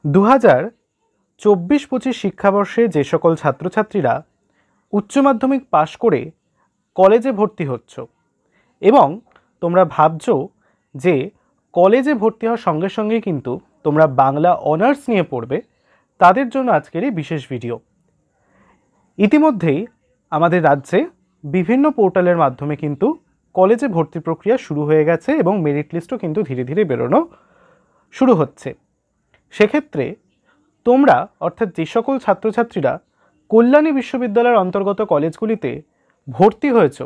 2024-25 শিক্ষাবর্ষে যে সকল ছাত্রছাত্রীরা উচ্চ মাধ্যমিক পাশ করে কলেজে ভর্তি হচ্ছ এবং তোমরা ভাবছো যে কলেজে ভর্তি হওয়ার সঙ্গে সঙ্গে কিন্তু তোমরা বাংলা অনার্স নিয়ে পড়বে, তাদের জন্য আজকের এই বিশেষ ভিডিও। ইতিমধ্যেই আমাদের রাজ্যে বিভিন্ন পোর্টালের মাধ্যমে কিন্তু কলেজে ভর্তি প্রক্রিয়া শুরু হয়ে গেছে এবং মেরিট লিস্টও কিন্তু ধীরে ধীরে বেরোনো শুরু হচ্ছে। সেক্ষেত্রে তোমরা অর্থাৎ যে সকল ছাত্রছাত্রীরা কল্যাণী বিশ্ববিদ্যালয়ের অন্তর্গত কলেজগুলিতে ভর্তি হয়েছ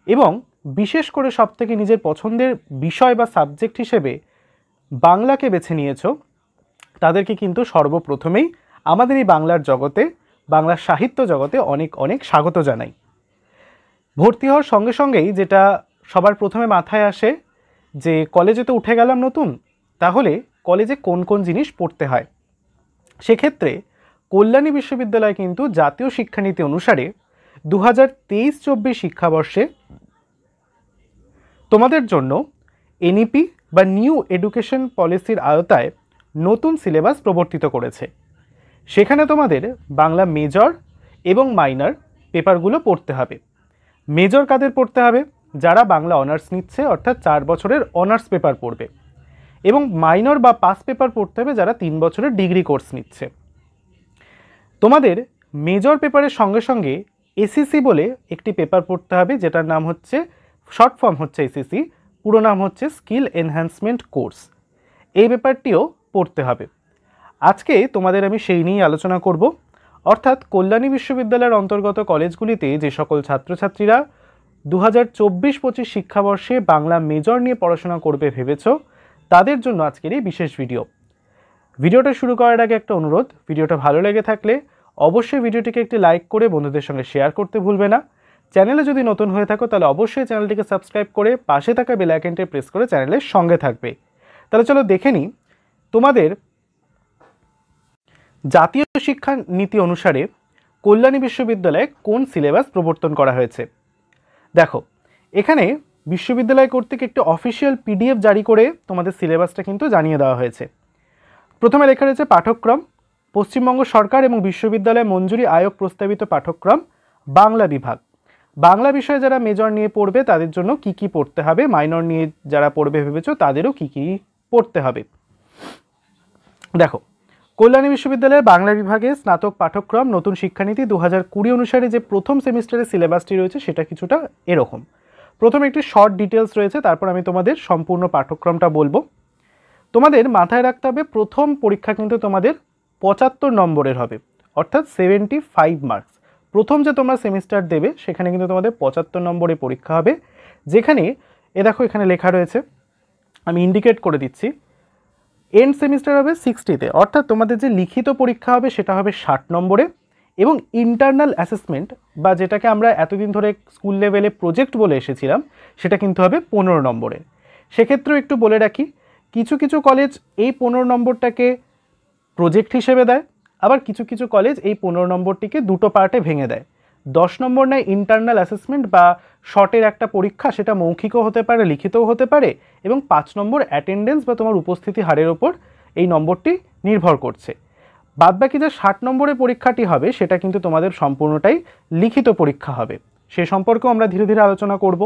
এবং বিশেষ করে সবথেকে নিজের পছন্দের বিষয় বা সাবজেক্ট হিসেবে বাংলাকে বেছে নিয়েছ, তাদেরকে কিন্তু সর্বপ্রথমেই আমাদের এই বাংলার জগতে, বাংলা সাহিত্য জগতে অনেক অনেক স্বাগত জানাই। ভর্তি হওয়ার সঙ্গে সঙ্গেই যেটা সবার প্রথমে মাথায় আসে যে কলেজে তো উঠে গেলাম নতুন, তাহলে কলেজে কোন কোন জিনিস পড়তে হয়। সেক্ষেত্রে কল্যাণী বিশ্ববিদ্যালয় কিন্তু জাতীয় শিক্ষানীতি অনুসারে 2023-24 শিক্ষাবর্ষে তোমাদের জন্য এনইপি বা নিউ এডুকেশন পলিসির আওতায় নতুন সিলেবাস প্রবর্তিত করেছে। সেখানে তোমাদের বাংলা মেজর এবং মাইনর পেপারগুলো পড়তে হবে। মেজর কাদের পড়তে হবে? যারা বাংলা অনার্স নিচ্ছে, অর্থাৎ 4 বছরের অনার্স পেপার পড়বে, এবং মাইনর বা পাস পেপার পড়তে হবে যারা 3 বছরের ডিগ্রি কোর্স নিচ্ছে। তোমাদের মেজর পেপারের সঙ্গে সঙ্গে এসিসি বলে একটি পেপার পড়তে হবে, যেটার নাম হচ্ছে, শর্ট ফর্ম হচ্ছে এসিসি, পুরো নাম হচ্ছে স্কিল এনহ্যান্সমেন্ট কোর্স। এই পেপারটিও পড়তে হবে। আজকে তোমাদের আমি সেই নিয়েই আলোচনা করব, অর্থাৎ কল্যাণী বিশ্ববিদ্যালয়ের অন্তর্গত কলেজগুলিতে যে সকল ছাত্রছাত্রীরা 2024-25 শিক্ষাবর্ষে বাংলা মেজর নিয়ে পড়াশোনা করবে ভেবেছ, তাদের জন্য আজকের এই বিশেষ ভিডিও। ভিডিওটা শুরু করার আগে একটা অনুরোধ, ভিডিওটা ভালো লেগে থাকলে অবশ্যই ভিডিওটিকে একটি লাইক করে বন্ধুদের সঙ্গে শেয়ার করতে ভুলবে না। চ্যানেলে যদি নতুন হয়ে থাকো তাহলে অবশ্যই চ্যানেলটিকে সাবস্ক্রাইব করে পাশে থাকা বেল আইকনটি প্রেস করে চ্যানেলের সঙ্গে থাকবে। তাহলে চলো দেখে নিই তোমাদের জাতীয় শিক্ষা নীতি অনুসারে কল্যাণী বিশ্ববিদ্যালয়ে কোন সিলেবাস প্রবর্তন করা হয়েছে। দেখো, এখানে বিশ্ববিদ্যালয় কর্তৃক একটি অফিসিয়াল পিডিএফ জারি করে তোমাদের সিলেবাসটা কিন্তু জানিয়ে দেওয়া হয়েছে। প্রথমে লেখা রয়েছে পাঠ্যক্রম, পশ্চিমবঙ্গ সরকার এবং বিশ্ববিদ্যালয় মঞ্জুরি আয়োগ প্রস্তাবিত পাঠ্যক্রম বাংলা বিভাগ। বাংলা বিষয়ে যারা মেজর নিয়ে পড়বে তাদের জন্য কি কি পড়তে হবে, মাইনর নিয়ে যারা পড়বে ভেবেছো তাদেরও কি কি পড়তে হবে। দেখো, কল্যাণী বিশ্ববিদ্যালয়ের বাংলা বিভাগে স্নাতক পাঠ্যক্রম নতুন শিক্ষানীতি 2020 অনুসারে যে প্রথম সেমিস্টারের সিলেবাসটি রয়েছে সেটা কিছুটা এরকম। প্রথমে একটি শর্ট ডিটেলস রয়েছে, তারপর আমি তোমাদের সম্পূর্ণ পাঠ্যক্রমটা বলবো। তোমাদের মাথায় রাখতে হবে প্রথম পরীক্ষা কিন্তু তোমাদের 75 নম্বরের হবে, অর্থাৎ 75 মার্কস। প্রথম যে তোমরা সেমিস্টার দেবে সেখানে কিন্তু তোমাদের 75 নম্বরে পরীক্ষা হবে, যেখানে দেখো এখানে লেখা রয়েছে, আমি ইন্ডিকেট করে দিচ্ছি, এন্ড সেমিস্টার হবে 60-তে, অর্থাৎ তোমাদের যে লিখিত পরীক্ষা হবে সেটা হবে 60 নম্বরে, এবং ইন্টারনাল অ্যাসেসমেন্ট বা যেটাকে আমরা এতদিন ধরে স্কুল লেভেলে প্রজেক্ট বলে এসেছিলাম সেটা কিন্তু হবে 15 নম্বরে। সেক্ষেত্রেও একটু বলে রাখি, কিছু কিছু কলেজ এই 15 নম্বরটাকে প্রজেক্ট হিসেবে দেয়, আবার কিছু কিছু কলেজ এই 15 নম্বরটিকে দুটো পার্টে ভেঙে দেয়। 10 নম্বর নেয় ইন্টারনাল অ্যাসেসমেন্ট বা শর্টের একটা পরীক্ষা, সেটা মৌখিকও হতে পারে, লিখিতও হতে পারে, এবং 5 নম্বর অ্যাটেন্ডেন্স বা তোমার উপস্থিতি হারের ওপর এই নম্বরটি নির্ভর করছে। বাদবাকি যে 60 নম্বরের পরীক্ষাটি হবে সেটা কিন্তু তোমাদের সম্পূর্ণটাই লিখিত পরীক্ষা হবে। সে সম্পর্কেও আমরা ধীরে ধীরে আলোচনা করব।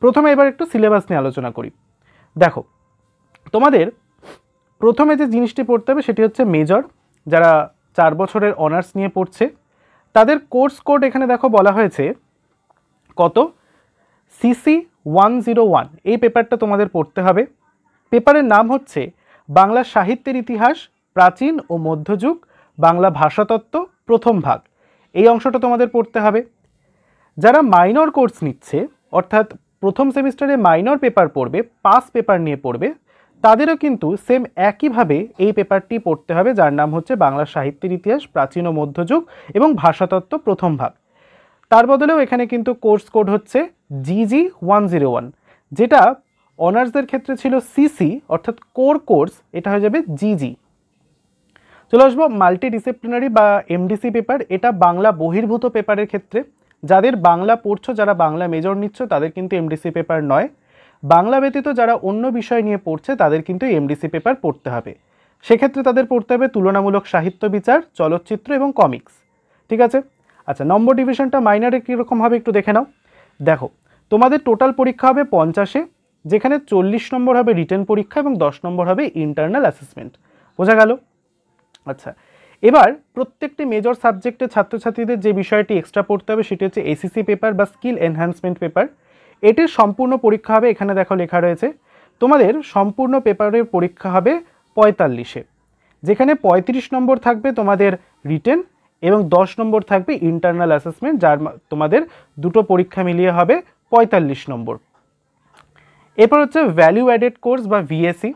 প্রথমে এবার একটু সিলেবাস নিয়ে আলোচনা করি। দেখো, তোমাদের প্রথমে যে জিনিসটি পড়তে হবে সেটি হচ্ছে মেজর। যারা 4 বছরের অনার্স নিয়ে পড়ছে তাদের কোর্স কোড এখানে দেখো বলা হয়েছে কত, সিসি 101। এই পেপারটা তোমাদের পড়তে হবে। পেপারের নাম হচ্ছে বাংলা সাহিত্যের ইতিহাস, প্রাচীন ও মধ্যযুগ, বাংলা ভাষাতত্ত্ব প্রথম ভাগ। এই অংশটা তোমাদের পড়তে হবে। যারা মাইনর কোর্স নিচ্ছে, অর্থাৎ প্রথম সেমিস্টারে মাইনর পেপার পড়বে, পাস পেপার নিয়ে পড়বে, তাদেরও কিন্তু সেম একইভাবে এই পেপারটি পড়তে হবে, যার নাম হচ্ছে বাংলা সাহিত্যের ইতিহাস, প্রাচীন ও মধ্যযুগ এবং ভাষাতত্ত্ব প্রথম ভাগ। তার বদলেও এখানে কিন্তু কোর্স কোড হচ্ছে জিজি 101, যেটা অনার্সদের ক্ষেত্রে ছিল সিসি, অর্থাৎ কোর কোর্স, এটা হয়ে যাবে জিজি। চলে আসবো মাল্টি ডিসিপ্লিনারি বা এমডিসি পেপার। এটা বাংলা বহির্ভূত পেপারের ক্ষেত্রে, যাদের বাংলা পড়ছো, যারা বাংলা মেজর নিচ্ছ তাদের কিন্তু এমডিসি পেপার নয়। বাংলা ব্যতীত যারা অন্য বিষয় নিয়ে পড়ছে তাদের কিন্তু এমডিসি পেপার পড়তে হবে। সেক্ষেত্রে তাদের পড়তে হবে তুলনামূলক সাহিত্য বিচার, চলচ্চিত্র এবং কমিক্স। ঠিক আছে, আচ্ছা নম্বর ডিভিশনটা মাইনারে কীরকম হবে একটু দেখে নাও। দেখো তোমাদের টোটাল পরীক্ষা হবে 50-এ, যেখানে 40 নম্বর হবে রিটেন পরীক্ষা এবং 10 নম্বর হবে ইন্টারনাল অ্যাসেসমেন্ট। বোঝা গেল? আচ্ছা, এবার প্রত্যেকটি মেজর সাবজেক্টের ছাত্রছাত্রীদের যে বিষয়টি এক্সট্রা পড়তে হবে সেটি হচ্ছে এসিসি পেপার বা স্কিল এনহ্যান্সমেন্ট পেপার। এটির সম্পূর্ণ পরীক্ষা হবে, এখানে দেখো লেখা রয়েছে তোমাদের সম্পূর্ণ পেপারের পরীক্ষা হবে 45-এ, যেখানে 35 নম্বর থাকবে তোমাদের রিটেন এবং 10 নম্বর থাকবে ইন্টারনাল অ্যাসেসমেন্ট, যার তোমাদের দুটো পরীক্ষা মিলিয়ে হবে 45 নম্বর। এরপর হচ্ছে ভ্যালু অ্যাডেড কোর্স বা ভিএসি।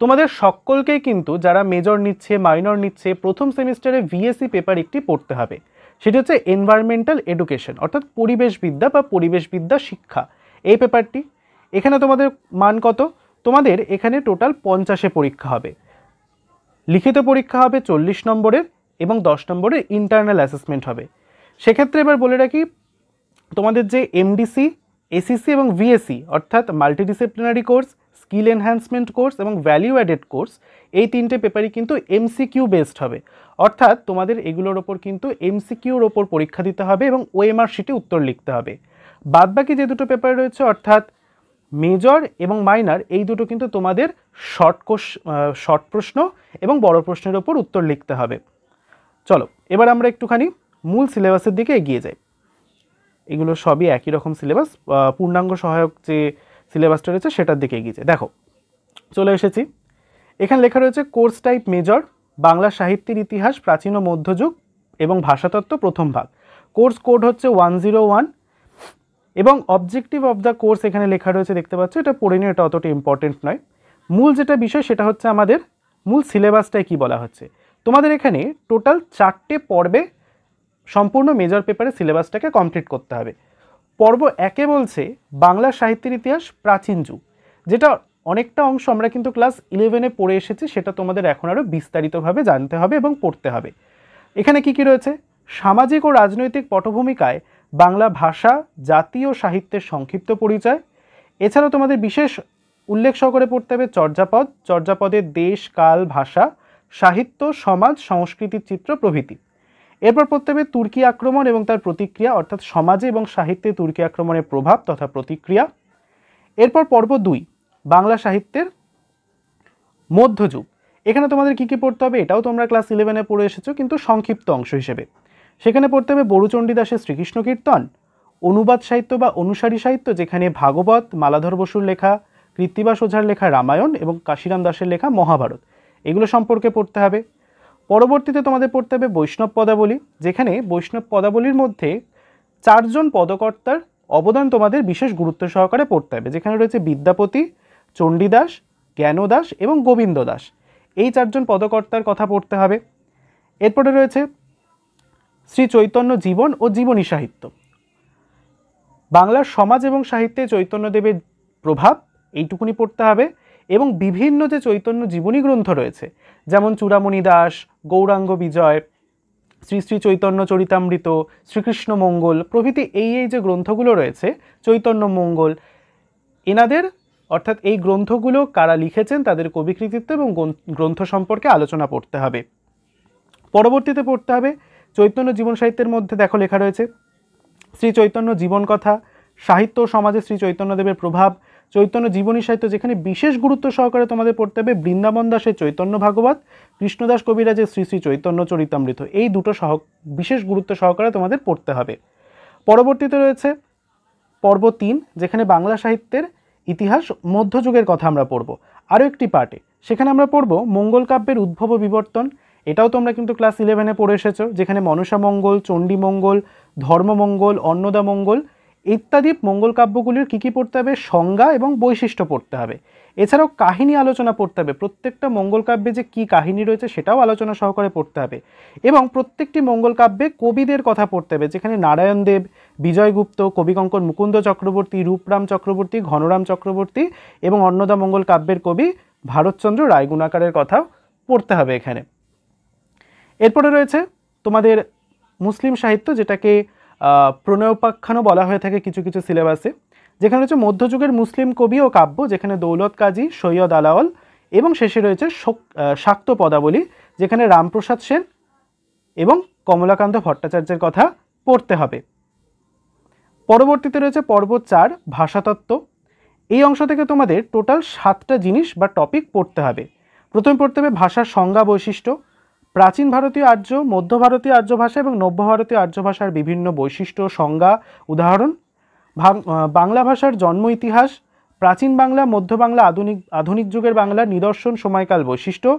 তোমাদের সকলকেই কিন্তু যারা মেজর নিচ্ছে, মাইনর নিচ্ছে, প্রথম সেমিস্টারে ভিএসি পেপার একটি পড়তে হবে। সেটি হচ্ছে এনভায়রনমেন্টাল এডুকেশন, অর্থাৎ পরিবেশবিদ্যা বা পরিবেশবিদ্যা শিক্ষা, এই পেপারটি। এখানে তোমাদের মান কত? তোমাদের এখানে টোটাল 50-এ পরীক্ষা হবে। লিখিত পরীক্ষা হবে 40 নম্বরের এবং 10 নম্বরের ইন্টারনাল অ্যাসেসমেন্ট হবে। সেক্ষেত্রে এবার বলে রাখি, তোমাদের যে এমডিসি, এসিসি এবং ভিএসি অর্থাৎ multidisciplinary course, skill enhancement course এবং ভ্যালু অ্যাডেড কোর্স, এই তিনটে পেপারই কিন্তু এমসিকিউ বেসড হবে। অর্থাৎ তোমাদের এগুলোর ওপর কিন্তু এমসিকিউর ওপর পরীক্ষা দিতে হবে এবং ওএমআর শিটে উত্তর লিখতে হবে। বাদবাকি যে দুটো পেপার রয়েছে অর্থাৎ মেজর এবং মাইনার, এই দুটো কিন্তু তোমাদের শর্ট প্রশ্ন এবং বড় প্রশ্নের ওপর উত্তর লিখতে হবে। চলো এবার আমরা একটুখানি মূল সিলেবাসের দিকে এগিয়ে যাই। এগুলো সবই একই রকম সিলেবাস, পূর্ণাঙ্গ সহায়ক যে সিলেবাসটা রয়েছে সেটার দিকে এগিয়ে যাই। দেখো চলে এসেছি, এখানে লেখা রয়েছে কোর্স টাইপ মেজর, বাংলা সাহিত্যের ইতিহাস, প্রাচীন ও মধ্যযুগ এবং ভাষাতত্ত্ব প্রথম ভাগ। কোর্স কোড হচ্ছে 101 এবং অবজেক্টিভ অফ দ্য কোর্স এখানে লেখা রয়েছে, দেখতে পাচ্ছ। এটা পড়ে নিয়ে, এটা অতটা ইম্পর্টেন্ট নয়। মূল যেটা বিষয় সেটা হচ্ছে আমাদের মূল সিলেবাসটায় কি বলা হচ্ছে। তোমাদের এখানে টোটাল 4টে পর্বে সম্পূর্ণ মেজর পেপারে সিলেবাসটাকে কমপ্লিট করতে হবে। পর্ব 1-এ বলছে বাংলা সাহিত্যের ইতিহাস প্রাচীন যুগ, যেটা অনেকটা অংশ আমরা কিন্তু ক্লাস 11-এ পড়ে এসেছি, সেটা তোমাদের এখন আরও বিস্তারিতভাবে জানতে হবে এবং পড়তে হবে। এখানে কি কি রয়েছে? সামাজিক ও রাজনৈতিক পটভূমিকায় বাংলা ভাষা, জাতি ও সাহিত্যের সংক্ষিপ্ত পরিচয়। এছাড়াও তোমাদের বিশেষ উল্লেখ সহকারে পড়তে হবে চর্যাপদ, চর্যাপদের দেশ, কাল, ভাষা, সাহিত্য, সমাজ, সংস্কৃতির চিত্র প্রভৃতি। এরপর পড়তে হবে তুর্কি আক্রমণ এবং তার প্রতিক্রিয়া, অর্থাৎ সমাজে এবং সাহিত্যে তুর্কি আক্রমণের প্রভাব তথা প্রতিক্রিয়া। এরপর পর্ব 2 বাংলা সাহিত্যের মধ্যযুগ। এখানে তোমাদের কি কি পড়তে হবে এটাও তোমরা ক্লাস 11-এ পড়ে এসেছো, কিন্তু সংক্ষিপ্ত অংশ হিসেবে। সেখানে পড়তে হবে বড়ুচণ্ডী দাসের শ্রীকৃষ্ণ কীর্তন, অনুবাদ সাহিত্য বা অনুসারী সাহিত্য, যেখানে ভাগবত, মালাধর বসুর লেখা, কৃত্তিবাস ওঝার লেখা রামায়ণ এবং কাশিরাম দাসের লেখা মহাভারত, এগুলো সম্পর্কে পড়তে হবে। পরবর্তীতে তোমাদের পড়তে হবে বৈষ্ণব পদাবলী, যেখানে বৈষ্ণব পদাবলীর মধ্যে 4 জন পদকর্তার অবদান তোমাদের বিশেষ গুরুত্ব সহকারে পড়তে হবে, যেখানে রয়েছে বিদ্যাপতি, চণ্ডীদাস, জ্ঞানদাস এবং গোবিন্দ দাস, এই 4 জন পদকর্তার কথা পড়তে হবে। এরপরে রয়েছে শ্রী চৈতন্য জীবন ও জীবনী সাহিত্য, বাংলার সমাজ এবং সাহিত্যে চৈতন্যদেবের প্রভাব, এইটুকুনি পড়তে হবে। এবং বিভিন্ন যে চৈতন্য জীবনী গ্রন্থ রয়েছে, যেমন চূড়ামণি দাস, গৌরাঙ্গ বিজয়, শ্রী শ্রী চৈতন্য চরিতামৃত, শ্রীকৃষ্ণ মঙ্গল প্রভৃতি, এই যে গ্রন্থগুলো রয়েছে, চৈতন্য মঙ্গল, এনাদের অর্থাৎ এই গ্রন্থগুলো কারা লিখেছেন, তাদের কবিকৃতিত্ব এবং গ্রন্থ সম্পর্কে আলোচনা পড়তে হবে। পরবর্তীতে পড়তে হবে চৈতন্য জীবন সাহিত্যের মধ্যে দেখো লেখা রয়েছে শ্রী চৈতন্য জীবন কথা, সাহিত্য ও সমাজে শ্রী চৈতন্যদেবের প্রভাব, চৈতন্য জীবনী সাহিত্য, যেখানে বিশেষ গুরুত্ব সহকারে তোমাদের পড়তে হবে বৃন্দাবন দাসের চৈতন্য ভাগবত, কৃষ্ণদাস কবিরাজের শ্রী শ্রী চৈতন্য চরিতামৃত, এই দুটো বিশেষ গুরুত্ব সহকারে তোমাদের পড়তে হবে। পরবর্তীতে রয়েছে পর্ব 3, যেখানে বাংলা সাহিত্যের ইতিহাস মধ্যযুগের কথা আমরা পড়ব আরও একটি পার্টে। সেখানে আমরা পড়ব মঙ্গল কাব্যের উদ্ভব ও বিবর্তন, এটাও তোমরা কিন্তু ক্লাস 11-এ পড়ে এসেছো, যেখানে মনসা মঙ্গল, চণ্ডী মঙ্গল, ধর্মমঙ্গল, অন্নদা মঙ্গল ইত্যাদি মঙ্গল কাব্যগুলির কী কী পড়তে হবে, সংজ্ঞা এবং বৈশিষ্ট্য পড়তে হবে। এছাড়াও কাহিনী আলোচনা পড়তে হবে, প্রত্যেকটা মঙ্গল কাব্যে যে কী কাহিনী রয়েছে সেটাও আলোচনা সহকারে পড়তে হবে। এবং প্রত্যেকটি মঙ্গল কাব্যে কবিদের কথা পড়তে হবে, যেখানে নারায়ণ দেব, বিজয়গুপ্ত, কবিকঙ্কন মুকুন্দ চক্রবর্তী, রূপরাম চক্রবর্তী, ঘনরাম চক্রবর্তী এবং অন্নদা মঙ্গল কাব্যের কবি ভারতচন্দ্র রায়গুণাকারের কথাও পড়তে হবে এখানে। এরপরে রয়েছে তোমাদের মুসলিম সাহিত্য, যেটাকে প্রণয়োপাখ্যানও বলা হয়ে থাকে কিছু কিছু সিলেবাসে, যেখানে রয়েছে মধ্যযুগের মুসলিম কবি ও কাব্য, যেখানে দৌলত কাজী, সৈয়দ আলাওল এবং শেষে রয়েছে শাক্ত পদাবলী, যেখানে রামপ্রসাদ সেন এবং কমলাকান্ত ভট্টাচার্যের কথা পড়তে হবে। পরবর্তীতে রয়েছে পর্ব 4 ভাষাতত্ত্ব। এই অংশ থেকে তোমাদের টোটাল 7টা জিনিস বা টপিক পড়তে হবে। প্রথমে পড়তে হবে ভাষার সংজ্ঞা বৈশিষ্ট্য, প্রাচীন ভারতীয় আর্য, মধ্য ভারতীয় আর্য ভাষা এবং নব্য ভারতীয় আর্য ভাষার বিভিন্ন বৈশিষ্ট্য, সংজ্ঞা, উদাহরণ, বাংলা ভাষার জন্ম ইতিহাস, প্রাচীন বাংলা, মধ্য বাংলা, আধুনিক যুগের বাংলার নিদর্শন, সময়কাল, বৈশিষ্ট্য,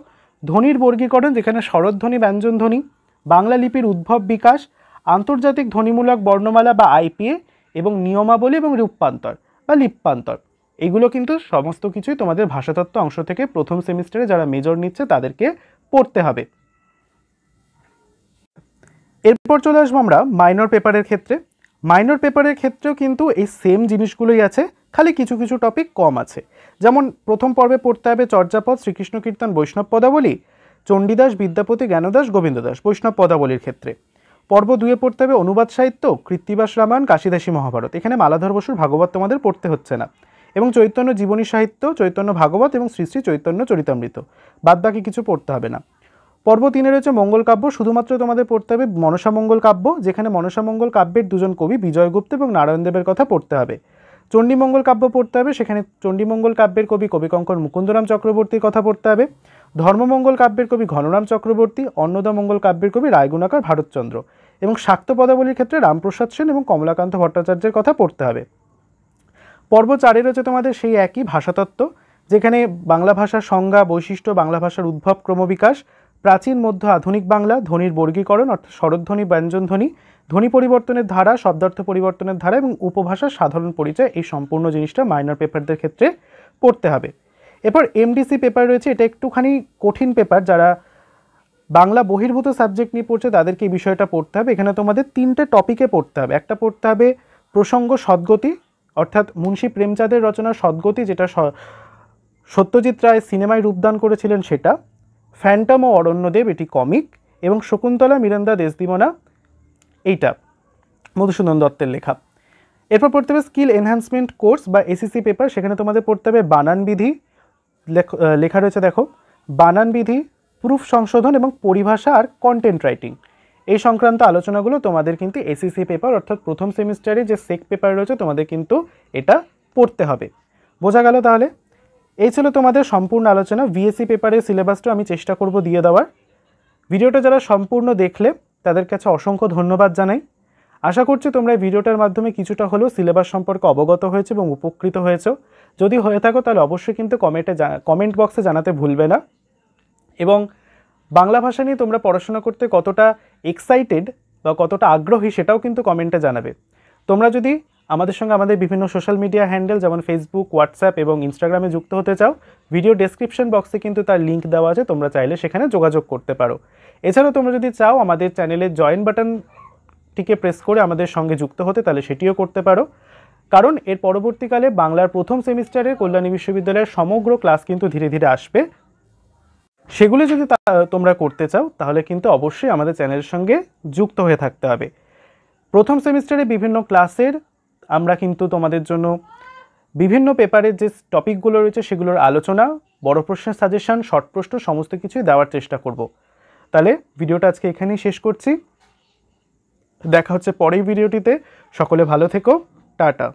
ধ্বনির বর্গীকরণ, যেখানে স্বরধ্বনি, ব্যঞ্জনধ্বনি, বাংলা লিপির উদ্ভব বিকাশ, আন্তর্জাতিক ধ্বনিমূলক বর্ণমালা বা আইপিএ এবং নিয়মাবলী এবং রূপান্তর বা লিপ্যান্তর। এগুলো কিন্তু সমস্ত কিছুই তোমাদের ভাষাতত্ত্ব অংশ থেকে প্রথম সেমিস্টারে যারা মেজর নিচ্ছে তাদেরকে পড়তে হবে। এরপর চলে আসবো আমরা মাইনর পেপারের ক্ষেত্রে। মাইনর পেপারের ক্ষেত্রেও কিন্তু এই সেম জিনিসগুলোই আছে, খালি কিছু কিছু টপিক কম আছে। যেমন প্রথম পর্বে পড়তে হবে চর্যাপদ, শ্রীকৃষ্ণ কীর্তন, বৈষ্ণব পদাবলী, চণ্ডীদাস, বিদ্যাপতি, জ্ঞানদাস, গোবিন্দদাস বৈষ্ণব পদাবলীর ক্ষেত্রে। পর্ব 2-এ পড়তে হবে অনুবাদ সাহিত্য, কৃত্তিবাস রামায়ণ, কাশিদাসী মহাভারত। এখানে মালাধর বসুর ভাগবত তোমাদের পড়তে হচ্ছে না, এবং চৈতন্য জীবনী সাহিত্য, চৈতন্য ভাগবত এবং শ্রী শ্রী চৈতন্য চরিতামৃত, বাদ বাকি কিছু পড়তে হবে না। পর্ব 3-এ রয়েছে মঙ্গল কাব্য, শুধুমাত্র তোমাদের পড়তে হবে মনসা মঙ্গল কাব্য, যেখানে মনসা মঙ্গল কাব্যের দুজন কবি বিজয়গুপ্ত এবং নারায়ণদেবের কথা পড়তে হবে। চণ্ডীমঙ্গল কাব্য পড়তে হবে, সেখানে চণ্ডীমঙ্গল কাব্যের কবি কবিকঙ্কর মুকুন্দরাম চক্রবর্তীর কথা পড়তে হবে। ধর্মমঙ্গল কাব্যের কবি ঘনরাম চক্রবর্তী, অন্নদামঙ্গল কাব্যের কবি রায়গুণাকর ভারতচন্দ্র, এবং শাক্ত পদাবলীর ক্ষেত্রে রামপ্রসাদ সেন এবং কমলাকান্ত ভট্টাচার্যের কথা পড়তে হবে। পর্ব 4-এ রয়েছে তোমাদের সেই একই ভাষাতত্ত্ব, যেখানে বাংলা ভাষার সংজ্ঞা, বৈশিষ্ট্য, বাংলা ভাষার উদ্ভব, ক্রমবিকাশ, প্রাচীন, মধ্য, আধুনিক বাংলা, ধ্বনির বর্গীকরণ অর্থাৎ স্বরধ্বনি, ব্যঞ্জনধ্বনি, ধ্বনি পরিবর্তনের ধারা, শব্দার্থ পরিবর্তনের ধারা এবং উপভাষার সাধারণ পরিচয়। এই সম্পূর্ণ জিনিসটা মাইনর পেপারদের ক্ষেত্রে পড়তে হবে। এরপর এমডিসি পেপার রয়েছে, এটা একটুখানি কঠিন পেপার, যারা বাংলা বহির্ভূত সাবজেক্ট নিয়ে পড়ছে তাদেরকে এই বিষয়টা পড়তে হবে। এখানে তোমাদের 3টে টপিকে পড়তে হবে। একটা পড়তে হবে প্রসঙ্গ সদ্গতি, অর্থাৎ মুন্সী প্রেমচাঁদের রচনা সদ্গতি, যেটা সত্যজিৎ রায় সিনেমায় রূপদান করেছিলেন সেটা, ফ্যান্টম ও অরণ্যদেব, এটি কমিক, এবং শকুন্তলা, মিরান্দা, দেশদিমনা, এইটা মধুসূদন দত্তের লেখা। এরপর পড়তে হবে স্কিল এনহ্যান্সমেন্ট কোর্স বা এসিসি পেপার, সেখানে তোমাদের পড়তে হবে বানান বিধি, লেখা রয়েছে দেখো, বানান বিধি, প্রুফ সংশোধন এবং পরিভাষা আর কন্টেন্ট রাইটিং। এই সংক্রান্ত আলোচনাগুলো তোমাদের কিন্তু এসিসি পেপার অর্থাৎ প্রথম সেমিস্টারে যে সেক পেপার রয়েছে তোমাদের কিন্তু এটা পড়তে হবে। বোঝা গেল তাহলে? এই ছিল তোমাদের সম্পূর্ণ আলোচনা। ভিএসসি পেপারের সিলেবাসটা আমি চেষ্টা করব দিয়ে দেওয়ার। ভিডিওটা যারা সম্পূর্ণ দেখলে তাদের কাছে অসংখ্য ধন্যবাদ জানাই। আশা করছি তোমরা এই ভিডিওটার মাধ্যমে কিছুটা হলেও সিলেবাস সম্পর্কে অবগত হয়েছে এবং উপকৃত হয়েছে। যদি হয়ে থাকো তাহলে অবশ্যই কিন্তু কমেন্ট বক্সে জানাতে ভুলবে না। এবং বাংলা ভাষা নিয়ে তোমরা পড়াশোনা করতে কতটা এক্সাইটেড বা কতটা আগ্রহী সেটাও কিন্তু কমেন্টে জানাবে। তোমরা যদি আমাদের সঙ্গে আমাদের বিভিন্ন সোশ্যাল মিডিয়া হ্যান্ডেল যেমন ফেসবুক, হোয়াটসঅ্যাপ এবং ইনস্টাগ্রামে যুক্ত হতে চাও, ভিডিও ডেসক্রিপশন বক্সে কিন্তু তার লিঙ্ক দেওয়া আছে, তোমরা চাইলে সেখানে যোগাযোগ করতে পারো। এছাড়াও তোমরা যদি চাও আমাদের চ্যানেলের জয়েন বাটনটিকে প্রেস করে আমাদের সঙ্গে যুক্ত হতে, তাহলে সেটিও করতে পারো। কারণ এর পরবর্তীকালে বাংলার প্রথম সেমিস্টারে কল্যাণী বিশ্ববিদ্যালয়ের সমগ্র ক্লাস কিন্তু ধীরে ধীরে আসবে। সেগুলো যদি তোমরা করতে চাও তাহলে কিন্তু অবশ্যই আমাদের চ্যানেলের সঙ্গে যুক্ত হয়ে থাকতে হবে। প্রথম সেমিস্টারে বিভিন্ন ক্লাসের আমরা কিন্তু তোমাদের জন্য বিভিন্ন পেপারের যে টপিকগুলো রয়েছে সেগুলোর আলোচনা, বড় প্রশ্নের সাজেশন, শর্ট প্রশ্ন সমস্ত কিছুই দেওয়ার চেষ্টা করব। তাহলে ভিডিওটা আজকে এখানেই শেষ করছি। দেখা হচ্ছে পরের ভিডিওটিতে। সকলে ভালো থেকো। টাটা।